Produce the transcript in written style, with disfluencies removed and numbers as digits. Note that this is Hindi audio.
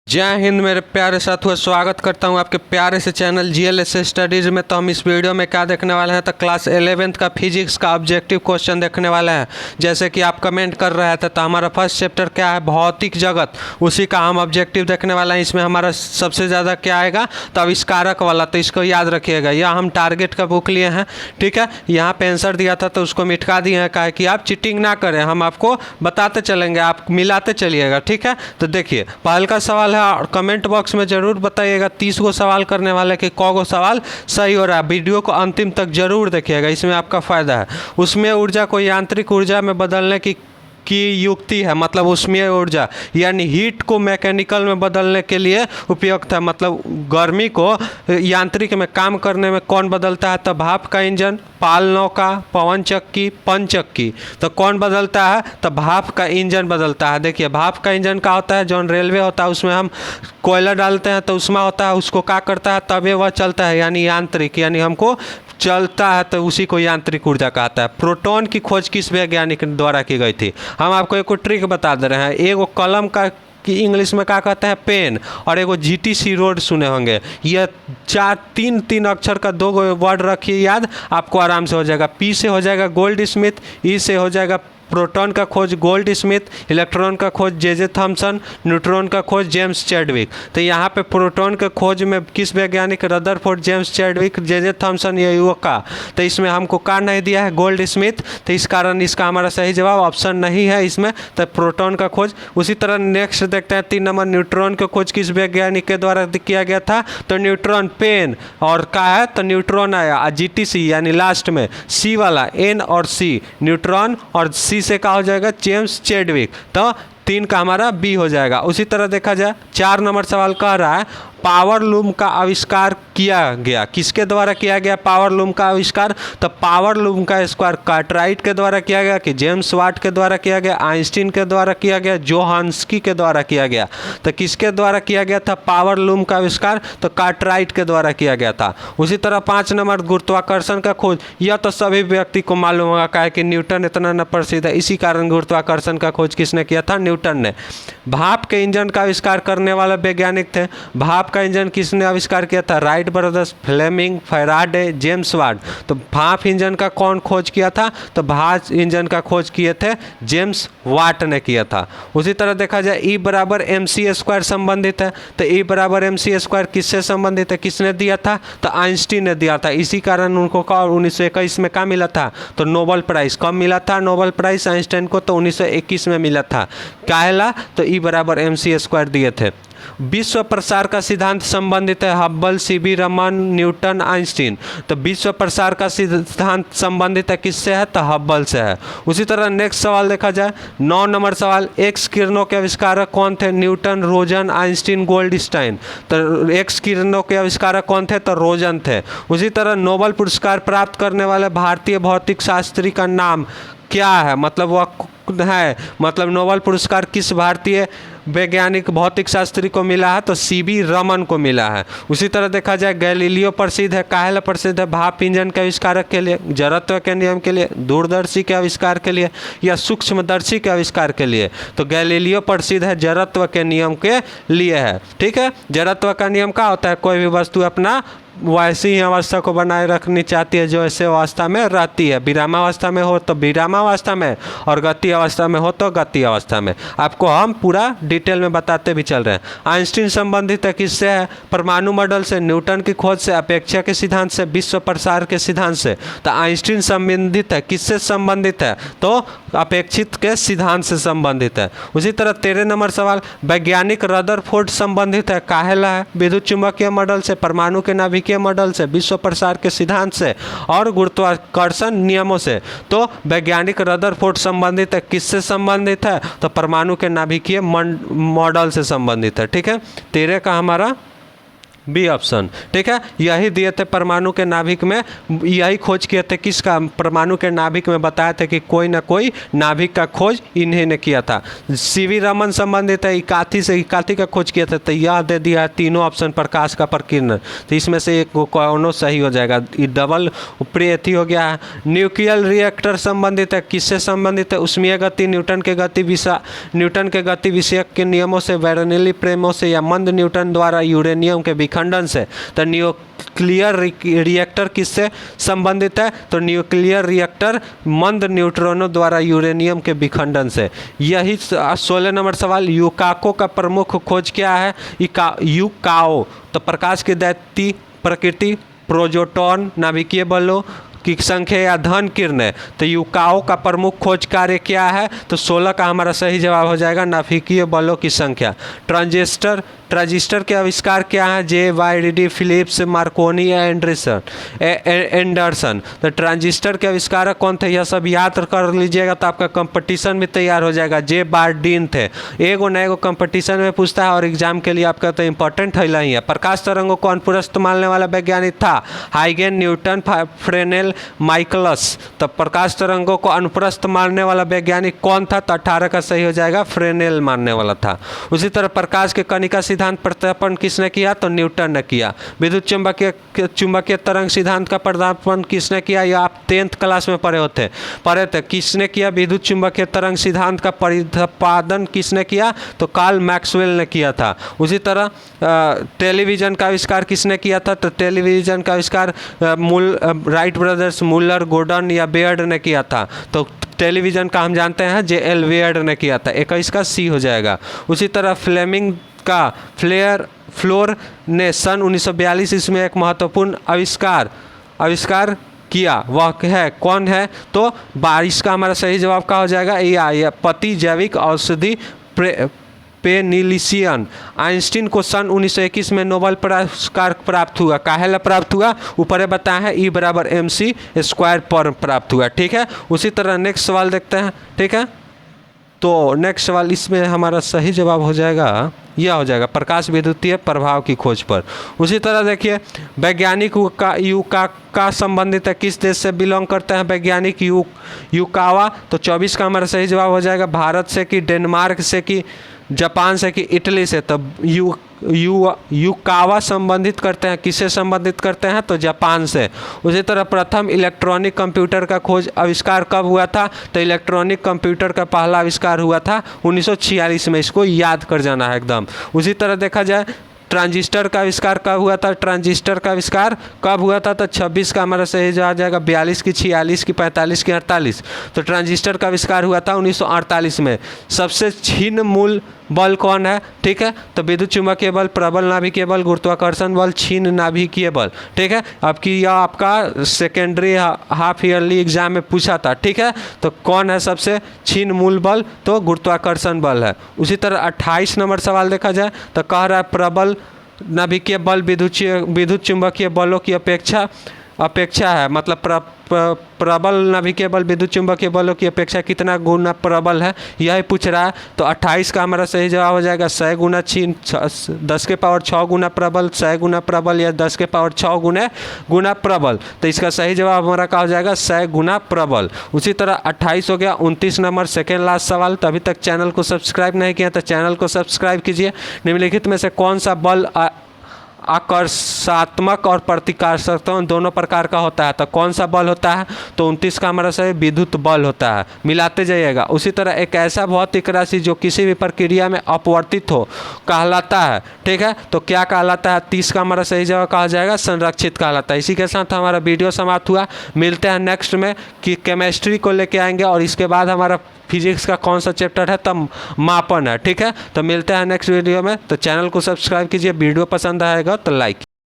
जय हिंद मेरे प्यारे साथियों, स्वागत करता हूं आपके प्यारे से चैनल जीएलएस स्टडीज़ में। तो हम इस वीडियो में क्या देखने वाले हैं, तो क्लास 11th का फिजिक्स का ऑब्जेक्टिव क्वेश्चन देखने वाले हैं। जैसे कि आप कमेंट कर रहे थे, तो हमारा फर्स्ट चैप्टर क्या है, भौतिक जगत, उसी का हम ऑब्जेक्टिव देखने वाला है। इसमें हमारा सबसे ज़्यादा क्या आएगा, तो आविष्कारक वाला, तो इसको याद रखिएगा। यह हम टारगेट का बुक लिए हैं, ठीक है। यहाँ पे आंसर दिया था तो उसको मिटका दिए हैं, कहा कि आप चीटिंग ना करें, हम आपको बताते चलेंगे, आप मिलाते चलिएगा, ठीक है। तो देखिए पहल का सवाल है, और कमेंट बॉक्स में जरूर बताइएगा 30 गो सवाल करने वाले कि कौ गो सवाल सही हो रहा है। वीडियो को अंतिम तक जरूर देखिएगा, इसमें आपका फ़ायदा है। उसमें ऊर्जा को यांत्रिक ऊर्जा में बदलने की युक्ति है, मतलब उसमें ऊर्जा यानी हीट को मैकेनिकल में बदलने के लिए उपयुक्त है। मतलब गर्मी को यांत्रिक में काम करने में कौन बदलता है, तो भाप का इंजन, पाल नौका, पवन चक्की, पनचक्की। तो कौन बदलता है, तो भाप का इंजन बदलता है। देखिए भाप का इंजन का होता है, जो रेलवे होता है उसमें हम कोयला डालते हैं तो उसमें होता है, उसको क्या करता है, तभी वह चलता है, यानी यांत्रिक, यानी हमको चलता है, तो उसी को यांत्रिक ऊर्जा कहता है। प्रोटॉन की खोज किस वैज्ञानिक द्वारा की गई थी। हम आपको एक ट्रिक बता दे रहे हैं। एगो कलम का कि इंग्लिश में क्या कहते हैं, पेन, और एगो जीटीसी रोड सुने होंगे। यह तीन अक्षर का दो वर्ड रखिए याद, आपको आराम से हो जाएगा। पी से हो जाएगा गोल्ड स्मिथ, ई से हो जाएगा प्रोटॉन का खोज गोल्ड स्मिथ, इलेक्ट्रॉन का खोज जे थॉमसन, न्यूट्रॉन का खोज जेम्स चैडविक। तो यहाँ पे प्रोटॉन के खोज में किस वैज्ञानिक, Rutherford, James Chadwick, J Thomson, ये युवक का। तो इसमें हमको का नहीं दिया है, गोल्ड स्मिथ, तो इस कारण इसका हमारा सही जवाब ऑप्शन नहीं है इसमें, तो प्रोटॉन का खोज। उसी तरह नेक्स्ट देखते हैं 3 नंबर, न्यूट्रॉन का खोज किस वैज्ञानिक के द्वारा किया गया था, तो न्यूट्रॉन, पेन, और का है तो न्यूट्रॉन आया, जीटीसी यानी लास्ट में सी वाला, एन और सी, न्यूट्रॉन, और सी से क्या हो जाएगा, जेम्स चैडविक। तो 3 का हमारा बी हो जाएगा। उसी तरह देखा जाए 4 नंबर सवाल कह रहा है, पावर लूम का आविष्कार किया गया, किसके द्वारा किया गया पावर लूम का आविष्कार, तो पावर लूम का आविष्कार कार्टराइट के द्वारा किया गया, कि जेम्स वाट के द्वारा किया गया, आइंस्टीन के द्वारा किया गया, जोहान्स्की के द्वारा किया गया। तो किसके द्वारा किया गया था पावर लूम का आविष्कार, तो कार्टराइट के द्वारा किया गया था। उसी तरह 5 नंबर, गुरुत्वाकर्षण का खोज, यह तो सभी व्यक्ति को मालूम होगा, क्या है कि न्यूटन इतना न प्रसिद्ध है, इसी कारण गुरुत्वाकर्षण का खोज किसने किया था, न्यूटन ने। भाप के इंजन का आविष्कार करने वाले वैज्ञानिक थे। भाप का इंजन किसने आविष्कार किया था, Wright brothers, Fleming, Faraday, James Watt. तो भाप इंजन का कौन खोज किया था, तो भाप इंजन का खोज किए थे जेम्स वाट ने किया था। उसी तरह देखा जाए ई बराबर एम सी स्क्वायर संबंधित है, तो ई बराबर एम सी स्क्वायर किससे संबंधित है, किसने दिया था, तो आइंस्टीन ने दिया था। इसी कारण उनको 1921 में क्या मिला था, तो नोबेल प्राइज। कब मिला था नोबेल प्राइज आइंस्टाइन को, तो 1921 में मिला था। काहेला, तो ई बराबर एम सी स्क्वायर दिए थे। विश्व प्रसार का सिद्धांत संबंधित है, Hubble, CB Raman, Newton, Einstein. तो विश्व प्रसार का सिद्धांत संबंधित है किससे है, तो हब्बल से है। उसी तरह नेक्स्ट सवाल देखा जाए 9 नंबर सवाल, एक्स किरणों के आविष्कारक कौन थे, न्यूटन, रोजन, आइंस्टीन, गोल्डस्टाइन। तो एक्स किरणों के आविष्कारक कौन थे, तो रोजन थे। उसी तरह नोबेल पुरस्कार प्राप्त करने वाले भारतीय भौतिक शास्त्री का नाम क्या है, मतलब वह है, मतलब नोबेल पुरस्कार किस भारतीय वैज्ञानिक भौतिक शास्त्री को मिला है, तो सीबी रमन को मिला है। उसी तरह देखा जाए गैलीलियो प्रसिद्ध है, काहे प्रसिद्ध है, भाप इंजन के आविष्कारक के लिए, जड़त्व के नियम के लिए, दूरदर्शी के आविष्कार के लिए, या सूक्ष्मदर्शी के आविष्कार के लिए। तो गैलीलियो प्रसिद्ध है, जड़त्व के नियम के लिए है, ठीक है। जड़त्व का नियम क्या होता है, कोई भी वस्तु अपना वैसी ही अवस्था को बनाए रखनी चाहती है जो ऐसे अवस्था में रहती है, विरामावस्था में हो तो विरामावस्था में, और गति अवस्था में हो तो गति अवस्था में। आपको हम पूरा डिटेल में बताते भी चल रहे हैं। आइंस्टीन संबंधित है किससे है, परमाणु मॉडल से, न्यूटन की खोज से, अपेक्षा के सिद्धांत से, विश्व प्रसार के सिद्धांत से। तो आइंस्टीन संबंधित है किससे संबंधित है, तो अपेक्षित के सिद्धांत से संबंधित है। उसी तरह 13 नंबर सवाल, वैज्ञानिक रदरफोर्ड संबंधित है, काहेला है, विद्युत चुंबकीय मॉडल से, परमाणु के नाभिकीय मॉडल से, विश्व प्रसार के सिद्धांत से, और गुरुत्वाकर्षण नियमों से। तो वैज्ञानिक रदरफोर्ड संबंधित है किससे संबंधित है, तो परमाणु के नाभिकीय मॉडल से संबंधित है, ठीक है। 13 का हमारा बी ऑप्शन, ठीक है। यही दिए थे परमाणु के नाभिक में, यही खोज किए थे किसका, परमाणु के नाभिक में बताया था कि कोई ना कोई नाभिक का खोज इन्हीं ने किया था। सीवी रमन संबंधित है इकाथी से, इकाथी का खोज किया था। तो यह दे दिया तीनों ऑप्शन प्रकाश का प्रकीर्णन, तो इसमें से एक कौन सही हो जाएगा, ये डबल ऊपरी एथी हो गया है। न्यूक्लियर रिएक्टर संबंधित है, किससे संबंधित है, उष्मीय गति, न्यूटन के गति विषयक के नियमों से, बर्नौली प्रेमों से, या मंद न्यूटन द्वारा यूरेनियम के विखंडन से। तो न्यूक्लियर रिएक्टर किससे संबंधित है, तो न्यूक्लियर रिएक्टर मंद न्यूट्रॉनों द्वारा यूरेनियम के विखंडन से। यही 16 नंबर सवाल, यूकाको का प्रमुख खोज क्या है, यूकाओ, तो प्रकाश की दैत्य प्रकृति, प्रोटॉन, नाभिकीय बलों की संख्या या धन किरण। तो यूकाओ का प्रमुख खोज कार्य क्या है, तो 16 का हमारा सही जवाब हो जाएगा नाभिकीय बलों की संख्या। ट्रांजिस्टर के आविष्कार क्या है, JYD फिलिप्स, मार्कोनी या एंडरसन। तो ट्रांजिस्टर के आविष्कारक कौन थे, यह सब याद कर लीजिएगा तो आपका कंपटीशन भी तैयार हो जाएगा। जे बार्डीन थे। एगो न एगो कंपटीशन में पूछता है और एग्जाम के लिए आपका तो इंपॉर्टेंट है ही है। प्रकाश तरंगों को अनुप्रस्थ मानने वाला वैज्ञानिक था, हाइगेन, न्यूटन, फ्रेनेल, माइकलस। तो प्रकाश तरंगों को अनुप्रस्थ मानने वाला वैज्ञानिक कौन था, तो 18 का सही हो जाएगा, फ्रेनेल मानने वाला था। उसी तरह प्रकाश के कणिका सिद्धांत प्रत्यापन किसने किया, तो न्यूटन ने किया। विद्युत चुंबकीय तरंग सिद्धांत का प्रत्यापन किसने किया, यह आप 10th क्लास में पढ़े थे। किसने किया विद्युत चुंबकीय तरंग सिद्धांत का प्रतिपादन किसने किया, तो कार्ल मैक्सवेल ने किया था। उसी तरह टेलीविजन का आविष्कार किसने किया था, तो टेलीविजन का आविष्कार राइट ब्रदर्स, मुलर, गोर्डन या बेयर्ड ने किया था। तो टेलीविजन का हम जानते हैं JL बेयर्ड ने किया था। 21 का सी हो जाएगा। उसी तरह फ्लेमिंग का फ्लोर ने सन 1942 इसमें एक महत्वपूर्ण आविष्कार किया, वह है कौन है, तो 22 का हमारा सही जवाब का हो जाएगा या पति जैविक औषधि पेनिलिसियन। आइंस्टीन को सन 1921 में नोबेल पुरस्कार प्राप्त हुआ, काहे प्राप्त हुआ, ऊपर बताया है E = mc² पर प्राप्त हुआ, ठीक है। उसी तरह नेक्स्ट सवाल देखते हैं, ठीक है। तो नेक्स्ट सवाल इसमें हमारा सही जवाब हो जाएगा, यह हो जाएगा प्रकाश विद्युतीय प्रभाव की खोज पर। उसी तरह देखिए वैज्ञानिक यूकावा संबंधित है, किस देश से बिलोंग करते हैं वैज्ञानिक यूकावा, तो 24 का हमारा सही जवाब हो जाएगा भारत से कि डेनमार्क से कि जापान से कि इटली से। तो यूकावा संबंधित करते हैं, किससे संबंधित करते हैं, तो जापान से। उसी तरह प्रथम इलेक्ट्रॉनिक कंप्यूटर का खोज आविष्कार कब हुआ था, तो इलेक्ट्रॉनिक कंप्यूटर का पहला आविष्कार हुआ था 1946 में, इसको याद कर जाना है एकदम। उसी तरह देखा जाए ट्रांजिस्टर का आविष्कार कब हुआ था, ट्रांजिस्टर का आविष्कार कब हुआ था, तो 26 का हमारा सही जवाब आ जाएगा 42 की 46 की 45 की 48। तो ट्रांजिस्टर का आविष्कार हुआ था 1948 में। सबसे क्षीण मूल बल कौन है, ठीक है, तो विद्युत चुंबकीय बल, प्रबल नाभिकीय बल, गुरुत्वाकर्षण बल, क्षीण नाभिकीय बल, ठीक है। आपकी यह आपका सेकेंडरी हाफ ईयरली एग्जाम में पूछा था, ठीक है। तो कौन है सबसे क्षीण मूल बल, तो गुरुत्वाकर्षण बल है। उसी तरह 28 नंबर सवाल देखा जाए तो कह रहा है प्रबल नाभिकीय बल विद्युत चुंबकीय बलों की अपेक्षा है, मतलब प्रबल नाभिकीय बल विद्युत चुंबकीय बलों की अपेक्षा कितना गुना प्रबल है, यही पूछ रहा है। तो 28 का हमारा सही जवाब हो जाएगा 100 गुना 10 के पावर 6 गुना प्रबल, 100 गुना प्रबल या 10 के पावर 6 गुना प्रबल। तो इसका सही जवाब हमारा क्या हो जाएगा 100 गुना प्रबल। उसी तरह 28 हो गया। 29 नंबर सेकेंड लास्ट सवाल, तो अभी तक चैनल को सब्सक्राइब नहीं किया तो चैनल को सब्सक्राइब कीजिए। निम्नलिखित में से कौन सा बल आकर्षात्मक और प्रतिकर्षात्मक दोनों प्रकार का होता है, तो कौन सा बल होता है, तो 29 का हमारा सही विद्युत बल होता है, मिलाते जाइएगा। उसी तरह एक ऐसा भौतिक राशि जो किसी भी प्रक्रिया में अपवर्तित हो कहलाता है, ठीक है, तो क्या कहलाता है, 30 का हमारा सही जवाब कहा जाएगा संरक्षित कहलाता है। इसी के साथ हमारा वीडियो समाप्त हुआ। मिलते हैं नेक्स्ट में कि केमिस्ट्री को लेके आएंगे और इसके बाद हमारा फिजिक्स का कौन सा चैप्टर है, तब मापन है, ठीक है। तो मिलते हैं नेक्स्ट वीडियो में। तो चैनल को सब्सक्राइब कीजिए, वीडियो पसंद आएगा तो लाइक।